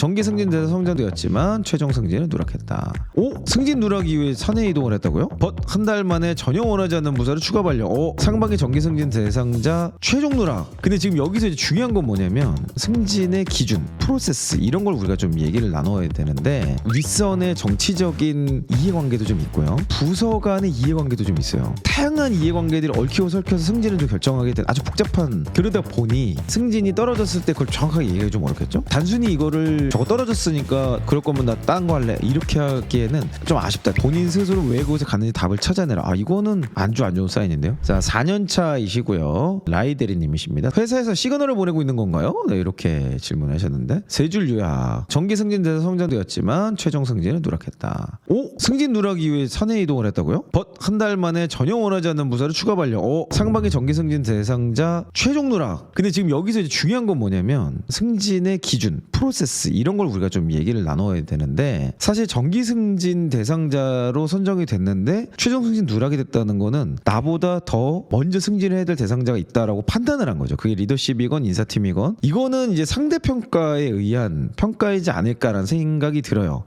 정기 승진돼서 성장되었지만 최종 승진은 누락했다. 승진 누락 이후에 사내 이동을 했다고요? 한 달 만에 전혀 원하지 않는 부서를 추가 발령. 상반기 정기 승진 대상자 최종 누락. 근데 지금 여기서 이제 중요한 건 뭐냐면 승진의 기준, 프로세스 이런 걸 우리가 좀 얘기를 나눠야 되는데 윗선의 정치적인 이해관계도 좀 있고요. 부서 간의 이해관계도 좀 있어요. 다양한 이해관계들이 얽히고 설켜서 승진을 좀 결정하게 된 아주 복잡한, 그러다 보니 승진이 떨어졌을 때 그걸 정확하게 얘기하기 좀 어렵겠죠? 단순히 이거를 저거 떨어졌으니까 그럴 거면 나 딴 거 할래 이렇게 하기에는 좀 아쉽다. 본인 스스로 왜 그곳에 갔는지 답을 찾아내라. 이거는 안 좋은 사인인데요. 자, 4년차이시고요. 라이데리님이십니다. 회사에서 시그널을 보내고 있는 건가요? 네, 이렇게 질문하셨는데 세 줄 요약. 정기 승진돼서 성장되었지만 최종 승진은 누락했다. 승진 누락 이후에 사내 이동을 했다고요? 한 달 만에 전혀 원하지 않는 부서를 추가 발령. 상반기 정기 승진 대상자 최종 누락. 근데 지금 여기서 이제 중요한 건 뭐냐면 승진의 기준, 프로세스 이런 걸 우리가 좀 얘기를 나눠야 되는데 사실 정기 승진 대상자로 선정이 됐는데 최종 승진 누락이 됐다는 거는 나보다 더 먼저 승진해야 될 대상자가 있다라고 판단을 한 거죠. 그게 리더십이건 인사팀이건 이거는 이제 상대평가에 의한 평가이지 않을까라는 생각이 들어요.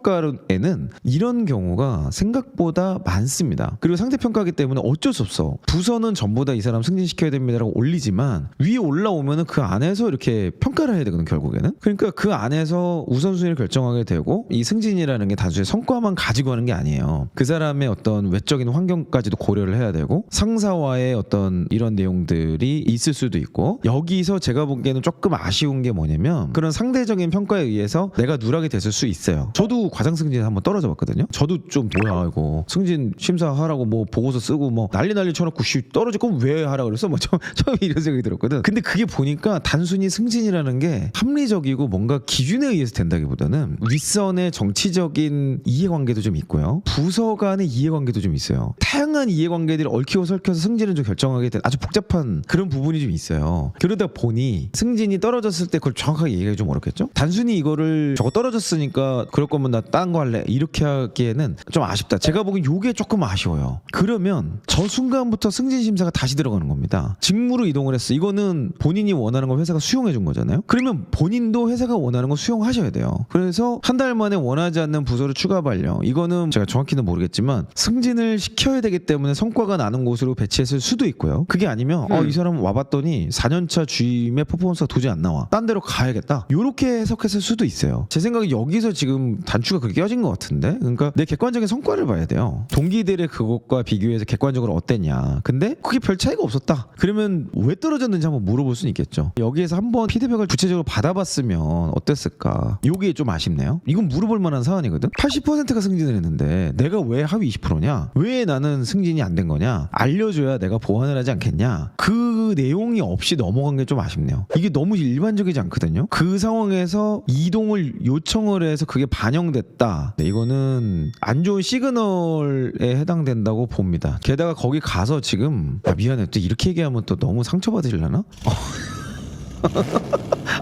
상대평가에는 이런 경우가 생각보다 많습니다. 그리고 상대평가이기 때문에 어쩔 수 없어. 부서는 전부 다 이 사람 승진시켜야 됩니다라고 올리지만 위에 올라오면은 그 안에서 이렇게 평가를 해야 되거든 결국에는. 그러니까 그 안에서 우선순위를 결정하게 되고 이 승진이라는 게 단순히 성과만 가지고 하는 게 아니에요. 그 사람의 어떤 외적인 환경까지도 고려를 해야 되고 상사와의 어떤 이런 내용들이 있을 수도 있고 여기서 제가 보기에는 조금 아쉬운 게 뭐냐면 그런 상대적인 평가에 의해서 내가 누락이 됐을 수 있어요. 저도 과장 승진에 한번 떨어져 봤거든요. 저도 좀 뭐야 이거 승진 심사하라고 뭐 보고서 쓰고 뭐 난리 쳐놓고 떨어질 거면 왜 하라 그랬어? 뭐 처음에 이런 생각이 들었거든. 근데 그게 보니까 단순히 승진이라는 게 합리적이고 뭔가 기준에 의해서 된다기보다는 윗선의 정치적인 이해관계도 좀 있고요. 부서 간의 이해관계도 좀 있어요. 다양한 이해관계들이 얽히고 설켜서 승진을 좀 결정하게 된 아주 복잡한 그런 부분이 좀 있어요. 그러다 보니 승진이 떨어졌을 때 그걸 정확하게 얘기하기 좀 어렵겠죠? 단순히 이거를 저거 떨어졌으니까 그럴 거면 나 딴 거 할래 이렇게 하기에는 좀 아쉽다. 제가 보기엔 요게 조금 아쉬워요. 그러면 저 순간부터 승진 심사가 다시 들어가는 겁니다. 직무로 이동을 했어. 이거는 본인이 원하는 걸 회사가 수용해 준 거잖아요. 그러면 본인도 회사가 원하는 걸 수용하셔야 돼요. 그래서 한 달 만에 원하지 않는 부서를 추가 발령. 이거는 제가 정확히는 모르겠지만 승진을 시켜야 되기 때문에 성과가 나는 곳으로 배치했을 수도 있고요. 그게 아니면 이 사람 와봤더니 4년차 주임의 퍼포먼스가 도저히 안 나와. 딴 데로 가야겠다. 이렇게 해석했을 수도 있어요. 제 생각에 여기서 지금 단추가 그렇게 껴진 것 같은데. 그러니까 내 객관적인 성과를 봐야 돼요. 동기들의 그것과 비교해서 객관적으로 어땠냐. 근데 그게 별 차이가 없었다. 그러면 왜 떨어졌는지 한번 물어볼 수는 있겠죠. 여기에서 한번 피드백을 구체적으로 받아봤으면 어땠을까. 요게 좀 아쉽네요. 이건 물어볼 만한 사안이거든. 80%가 승진을 했는데 내가 왜 하위 20%냐? 왜 나는 승진이 안 된 거냐? 알려줘야 내가 보완을 하지 않겠냐? 그 내용이 없이 넘어간 게 좀 아쉽네요. 이게 너무 일반적이지 않거든요. 그 상황에서 이동을 요청을 해서 그게 반영됐다. 네, 이거는 안 좋은 시그널에 해당된다고 봅니다. 게다가 거기 가서 지금 미안해 또 이렇게 얘기하면 또 너무 상처받으려나?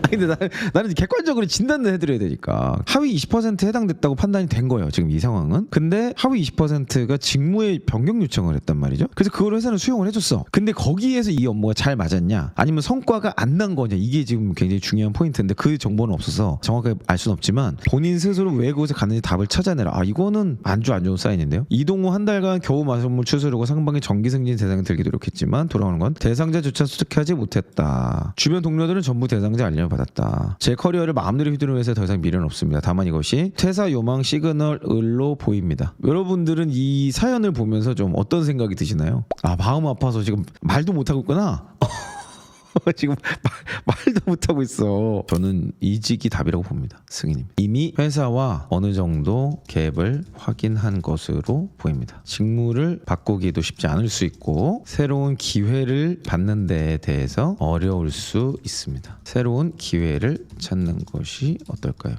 근데 나는 객관적으로 진단을 해드려야 되니까 하위 20% 해당됐다고 판단이 된 거예요 지금 이 상황은. 근데 하위 20%가 직무에 변경 요청을 했단 말이죠. 그래서 그걸 회사는 수용을 해줬어. 근데 거기에서 이 업무가 잘 맞았냐 아니면 성과가 안 난 거냐 이게 지금 굉장히 중요한 포인트인데 그 정보는 없어서 정확하게 알 수는 없지만 본인 스스로 왜 그곳에 갔는지 답을 찾아내라. 이거는 안 좋은 사인인데요. 이동 후 한 달간 겨우 마선물 추스르고 상반기 정기 승진 대상에 들기 노력했지만 돌아오는 건 대상자조차 수득하지 못했다. 주변 동료들은 전부 대상자 알림을 받았다. 제 커리어를 마음대로 휘두르는 회사에 더 이상 미래는 없습니다. 다만 이것이 퇴사 요망 시그널로 보입니다. 여러분들은 이 사연을 보면서 좀 어떤 생각이 드시나요? 마음 아파서 지금 말도 못하고 있구나. 지금 말도 못하고 있어. 저는 이직이 답이라고 봅니다. 승희님 이미 회사와 어느 정도 갭을 확인한 것으로 보입니다. 직무를 바꾸기도 쉽지 않을 수 있고 새로운 기회를 받는 데에 대해서 어려울 수 있습니다. 새로운 기회를 찾는 것이 어떨까요?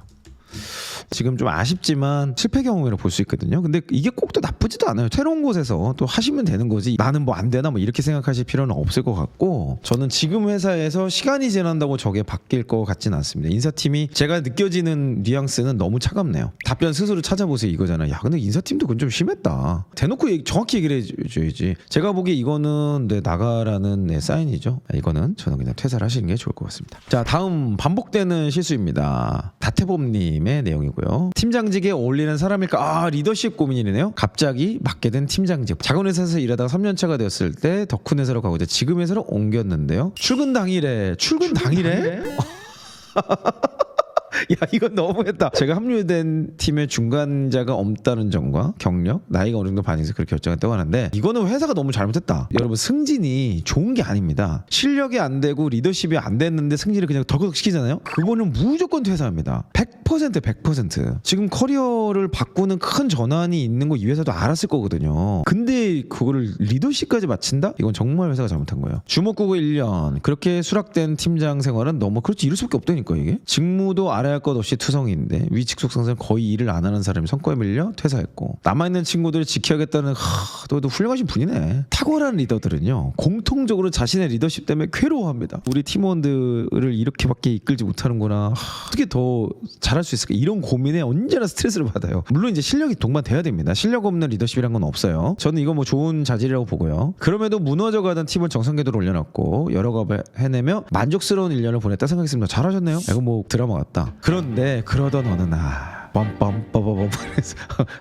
지금 좀 아쉽지만 실패 경험이라고 볼 수 있거든요. 근데 이게 꼭 또 나쁘지도 않아요. 새로운 곳에서 또 하시면 되는 거지 나는 뭐 안 되나 뭐 이렇게 생각하실 필요는 없을 것 같고, 저는 지금 회사에서 시간이 지난다고 저게 바뀔 것 같진 않습니다. 인사팀이 제가 느껴지는 뉘앙스는 너무 차갑네요. 답변 스스로 찾아보세요 이거잖아요. 야 근데 인사팀도 그건 좀 심했다. 대놓고 정확히 얘기를 해줘야지. 제가 보기에 이거는 나가라는 사인이죠. 이거는 저는 그냥 퇴사를 하시는 게 좋을 것 같습니다. 자, 다음 반복되는 실수입니다. 다태범님의 내용이고요. 팀장직에 어울리는 사람일까? 아, 리더십 고민이네요. 갑자기 맡게 된 팀장직. 작은 회사에서 일하다가 3년차가 되었을 때 더 큰 회사로 가고 이제 지금 회사로 옮겼는데요. 출근 당일에 야 이건 너무했다. 제가 합류된 팀의 중간자가 없다는 점과 경력, 나이가 어느 정도 반영해서 그렇게 결정했다고 하는데, 이거는 회사가 너무 잘못했다. 여러분, 승진이 좋은 게 아닙니다. 실력이 안 되고 리더십이 안 됐는데 승진을 그냥 덜컥 시키잖아요. 그거는 무조건 퇴사합니다. 100%. 지금 커리어를 바꾸는 큰 전환이 있는 거 이 회사도 알았을 거거든요. 근데 그거를 리더십까지 마친다? 이건 정말 회사가 잘못한 거예요. 주먹구구 1년 그렇게 수락된 팀장 생활은 너무 그렇지 이럴 수밖에 없다니까. 이게 직무도 알아야 할 것 없이 투성이인데 위 직속 상사는 거의 일을 안 하는 사람이 성과에 밀려 퇴사했고, 남아있는 친구들을 지켜야겠다는 또 훌륭하신 분이네. 탁월한 리더들은요 공통적으로 자신의 리더십 때문에 괴로워합니다. 우리 팀원들을 이렇게밖에 이끌지 못하는구나, 어떻게 더 잘할 수 있을까, 이런 고민에 언제나 스트레스를 받아요. 물론 이제 실력이 동반돼야 됩니다. 실력 없는 리더십이란 건 없어요. 저는 이거 뭐 좋은 자질이라고 보고요. 그럼에도 무너져가던 팀을 정상궤도로 올려놨고 여러 가지 해내며 만족스러운 1년을 보냈다 생각했습니다. 잘하셨네요. 이거 뭐 드라마 같다. 그런데 그러던 어느 날 빰빰빠바밤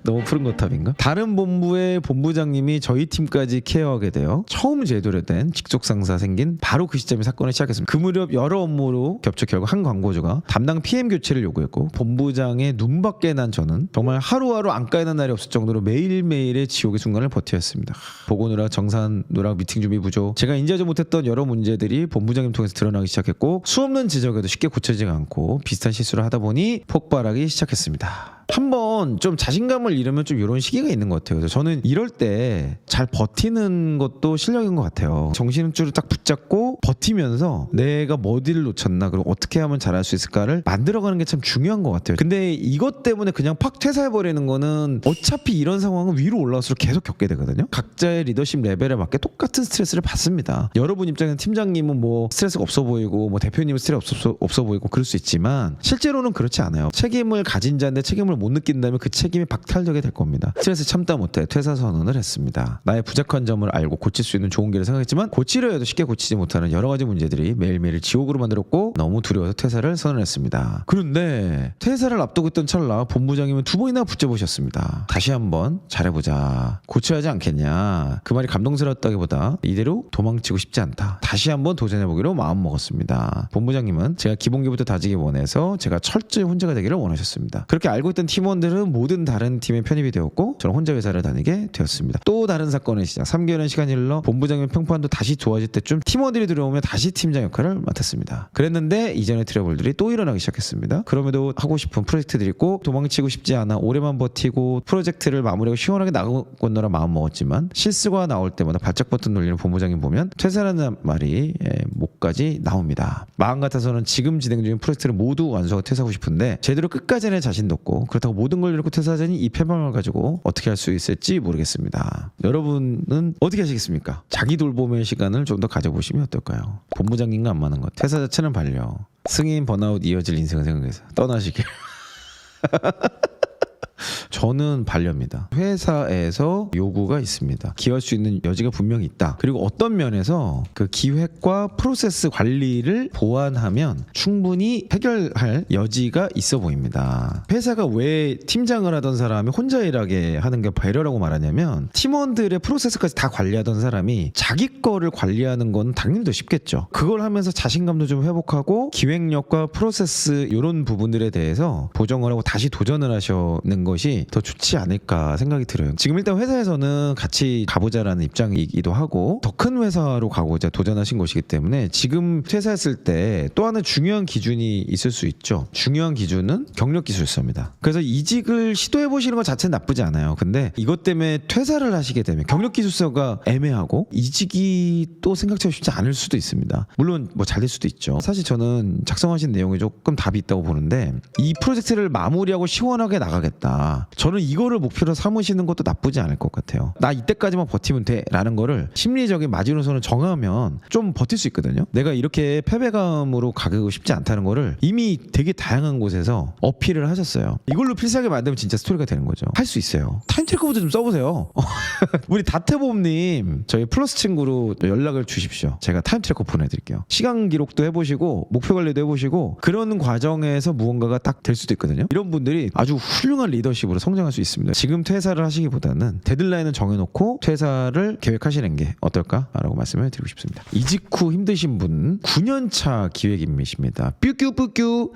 너무 푸른 거탑인가? 다른 본부의 본부장님이 저희 팀까지 케어하게 되어 처음 제대로 된 직속 상사 생긴 바로 그 시점에 사건을 시작했습니다. 그 무렵 여러 업무로 겹쳐 결국 한 광고주가 담당 PM 교체를 요구했고, 본부장의 눈밖에 난 저는 정말 하루하루 안 까이는 날이 없을 정도로 매일매일의 지옥의 순간을 버텨야 했습니다. 보고 누락, 정산 누락, 미팅 준비 부족, 제가 인지하지 못했던 여러 문제들이 본부장님 통해서 드러나기 시작했고, 수없는 지적에도 쉽게 고쳐지지 않고 비슷한 실수를 하다 보니 폭발하기 시작했습니다. 한번 좀 자신감을 잃으면 좀 이런 시기가 있는 것 같아요. 그래서 저는 이럴 때 잘 버티는 것도 실력인 것 같아요. 정신줄을 딱 붙잡고 버티면서 내가 어디를 놓쳤나, 그리고 어떻게 하면 잘할 수 있을까를 만들어가는 게 참 중요한 것 같아요. 근데 이것 때문에 그냥 팍 퇴사해버리는 거는 어차피 이런 상황은 위로 올라갈수록 계속 겪게 되거든요. 각자의 리더십 레벨에 맞게 똑같은 스트레스를 받습니다. 여러분 입장에서 팀장님은 뭐 스트레스가 없어 보이고 뭐 대표님은 스트레스 없어 보이고 그럴 수 있지만 실제로는 그렇지 않아요. 책임을 가진 자인데 책임을 못 느낀다면 그 책임이 박탈되게 될 겁니다. 스트레스 참다 못해 퇴사 선언을 했습니다. 나의 부족한 점을 알고 고칠 수 있는 좋은 길을 생각했지만 고치려 해도 쉽게 고치지 못하는 여러 가지 문제들이 매일매일 지옥으로 만들었고 너무 두려워서 퇴사를 선언했습니다. 그런데 퇴사를 앞두고 있던 찰나 본부장님은 2번이나 붙잡으셨습니다. 다시 한번 잘해보자, 고쳐야 하지 않겠냐. 그 말이 감동스러웠다기보다 이대로 도망치고 싶지 않다, 다시 한번 도전해보기로 마음먹었습니다. 본부장님은 제가 기본기부터 다지기 원해서 제가 철저히 혼자가 되기를 원하셨습니다. 그렇게 알고 있던 팀원들은 모든 다른 팀에 편입이 되었고 저는 혼자 회사를 다니게 되었습니다. 또 다른 사건의 시작. 3개월의 시간이 흘러 본부장님 평판도 다시 좋아질 때쯤 팀원들이 들어오며 다시 팀장 역할을 맡았습니다. 그랬는데 이전의 트러블들이 또 일어나기 시작했습니다. 그럼에도 하고 싶은 프로젝트들이 있고 도망치고 싶지 않아 오래만 버티고 프로젝트를 마무리하고 시원하게 나가건너라 마음먹었지만 실수가 나올 때마다 발작 버튼 돌리는 본부장님 보면 퇴사라는 말이 목까지 나옵니다. 마음 같아서는 지금 진행 중인 프로젝트를 모두 완수하고 퇴사하고 싶은데 제대로 끝까지 낼 자신도 없고, 그렇다고 모든 걸 잃고 퇴사하자니 이 패망을 가지고 어떻게 할 수 있을지 모르겠습니다. 여러분은 어떻게 하시겠습니까? 자기 돌봄의 시간을 좀 더 가져보시면 어떨까요? 본부장님과 안 맞는 것, 퇴사 자체는 반려, 승인 번아웃 이어질 인생을 생각해서 떠나시길. 저는 반려입니다. 회사에서 요구가 있습니다. 기여할 수 있는 여지가 분명히 있다. 그리고 어떤 면에서 그 기획과 프로세스 관리를 보완하면 충분히 해결할 여지가 있어 보입니다. 회사가 왜 팀장을 하던 사람이 혼자 일하게 하는 게 배려라고 말하냐면, 팀원들의 프로세스까지 다 관리하던 사람이 자기 거를 관리하는 건 당연히 더 쉽겠죠. 그걸 하면서 자신감도 좀 회복하고 기획력과 프로세스 이런 부분들에 대해서 보정을 하고 다시 도전을 하시는 것이 더 좋지 않을까 생각이 들어요. 지금 일단 회사에서는 같이 가보자라는 입장이기도 하고 더 큰 회사로 가고자 도전하신 것이기 때문에 지금 퇴사했을 때 또 하나 중요한 기준이 있을 수 있죠. 중요한 기준은 경력 기술서입니다. 그래서 이직을 시도해 보시는 것 자체는 나쁘지 않아요. 근데 이것 때문에 퇴사를 하시게 되면 경력 기술서가 애매하고 이직이 또 생각처럼 쉽지 않을 수도 있습니다. 물론 뭐 잘 될 수도 있죠. 사실 저는 작성하신 내용에 조금 답이 있다고 보는데 이 프로젝트를 마무리하고 시원하게 나가겠다. 저는 이거를 목표로 삼으시는 것도 나쁘지 않을 것 같아요. 나 이때까지만 버티면 돼 라는 거를 심리적인 마지노선을 정하면 좀 버틸 수 있거든요. 내가 이렇게 패배감으로 가고 싶지 않다는 거를 이미 되게 다양한 곳에서 어필을 하셨어요. 이걸로 필살기 만들면 진짜 스토리가 되는 거죠. 할 수 있어요. 타임트래커부터 좀 써보세요. 우리 다태범님 저희 플러스 친구로 연락을 주십시오. 제가 타임트래커 보내드릴게요. 시간 기록도 해보시고 목표 관리도 해보시고 그런 과정에서 무언가가 딱 될 수도 있거든요. 이런 분들이 아주 훌륭한 리더십으로 성장할 수 있습니다. 지금 퇴사를 하시기보다는 데드라인을 정해놓고 퇴사를 계획하시는 게 어떨까라고 말씀을 드리고 싶습니다. 이직 후 힘드신 분 9년차 기획인이십니다. 뾰규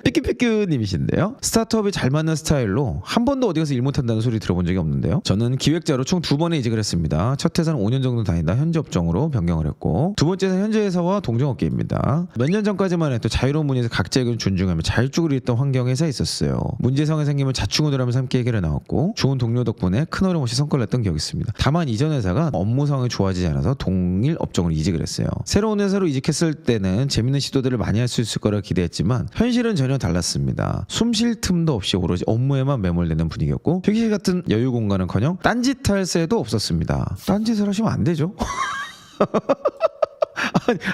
님이신데요. 스타트업이 잘 맞는 스타일로 한 번도 어디 가서 일 못한다는 소리 들어본 적이 없는데요. 저는 기획자로 총 2번의 이직을 했습니다. 첫 회사는 5년 정도 다니다 현재 업종으로 변경을 했고 두 번째 회사는 현재 회사와 동종업계입니다. 몇 년 전까지만 해도 자유로운 분야에서 각자 의견을 존중하며 자율적으로 있던 환경에서 있었어요. 문제상이 생기면 자충우돌 하면서 함께 해결해 나왔고 좋은 동료 덕분에 큰 어려움 없이 성과를 냈던 기억이 있습니다. 다만 이전 회사가 업무 상황이 좋아지지 않아서 동일 업종으로 이직을 했어요. 새로운 회사로 이직했을 때는 재밌는 시도들을 많이 할 수 있을 거라 기대했지만 현실은 전혀 달랐습니다. 숨 쉴 틈도 없이 오로지 업무에만 매몰되는 분위기였고 휴식 같은 여유 공간은커녕 딴짓할 새도 없었습니다. 딴짓을 하시면 안 되죠.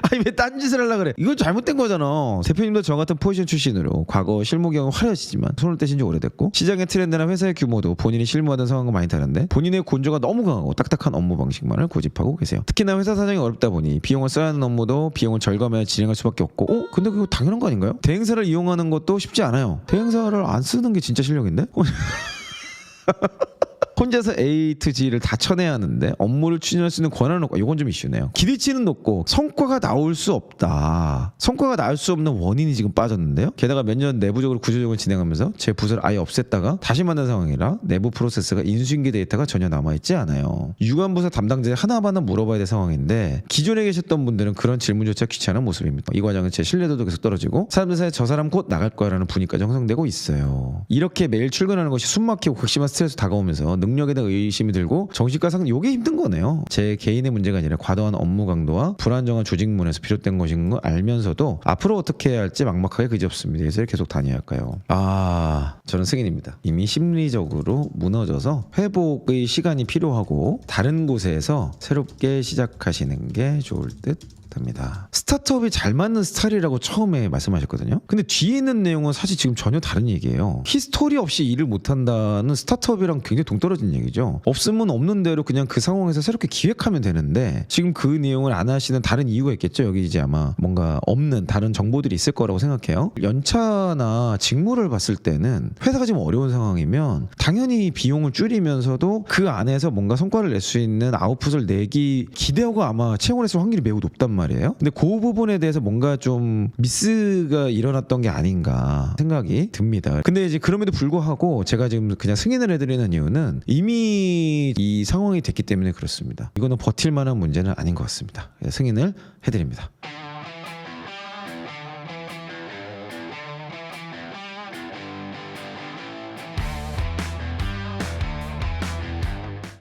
아니 왜 딴짓을 하려고 그래. 이건 잘못된 거잖아. 대표님도 저 같은 포지션 출신으로 과거 실무 경험 화려하시지만 손을 떼신 지 오래됐고 시장의 트렌드나 회사의 규모도 본인이 실무하던 상황과 많이 다른데 본인의 곤조가 너무 강하고 딱딱한 업무 방식만을 고집하고 계세요. 특히나 회사 사정이 어렵다 보니 비용을 써야 하는 업무도 비용을 절감하여 진행할 수밖에 없고 근데 그거 당연한 거 아닌가요? 대행사를 이용하는 것도 쉽지 않아요. 대행사를 안 쓰는 게 진짜 실력인데? 혼자서 A to G를 다 쳐내야 하는데 업무를 추진할 수 있는 권한은 없고 이건 좀 이슈네요. 기대치는 높고 성과가 나올 수 없다. 성과가 나올 수 없는 원인이 지금 빠졌는데요. 게다가 몇 년 내부적으로 구조조정을 진행하면서 제 부서를 아예 없앴다가 다시 만난 상황이라 내부 프로세스가 인수인계 데이터가 전혀 남아있지 않아요. 유관부서 담당자에 하나하나 물어봐야 될 상황인데 기존에 계셨던 분들은 그런 질문조차 귀찮은 모습입니다. 이 과정은 제 신뢰도도 계속 떨어지고 사람들 사이에 저 사람 곧 나갈 거라는 분위기까지 형성되고 있어요. 이렇게 매일 출근하는 것이 숨막히고 극심한 스트레스 다가오면서 능력에 대한 의심이 들고 정신과 상승 요게 힘든 거네요. 제 개인의 문제가 아니라 과도한 업무 강도와 불안정한 조직문에서 비롯된 것인 걸 알면서도 앞으로 어떻게 해야 할지 막막하게 그지없습니다. 그래서 계속 다녀야 할까요? 저는 승인입니다. 이미 심리적으로 무너져서 회복의 시간이 필요하고 다른 곳에서 새롭게 시작하시는 게 좋을 듯 됩니다. 스타트업이 잘 맞는 스타일이라고 처음에 말씀하셨거든요. 근데 뒤에 있는 내용은 사실 지금 전혀 다른 얘기예요. 히스토리 없이 일을 못한다는 스타트업이랑 굉장히 동떨어진 얘기죠. 없으면 없는 대로 그냥 그 상황에서 새롭게 기획하면 되는데 지금 그 내용을 안 하시는 다른 이유가 있겠죠. 여기 이제 아마 뭔가 없는 다른 정보들이 있을 거라고 생각해요. 연차나 직무를 봤을 때는 회사가 지금 어려운 상황이면 당연히 비용을 줄이면서도 그 안에서 뭔가 성과를 낼 수 있는 아웃풋을 내기 기대하고 아마 채용을 했을 확률이 매우 높단 말이에요. 근데 그 부분에 대해서 뭔가 좀 미스가 일어났던 게 아닌가 생각이 듭니다. 근데 이제 그럼에도 불구하고 제가 지금 그냥 승인을 해드리는 이유는 이미 이 상황이 됐기 때문에 그렇습니다. 이거는 버틸 만한 문제는 아닌 것 같습니다. 승인을 해드립니다.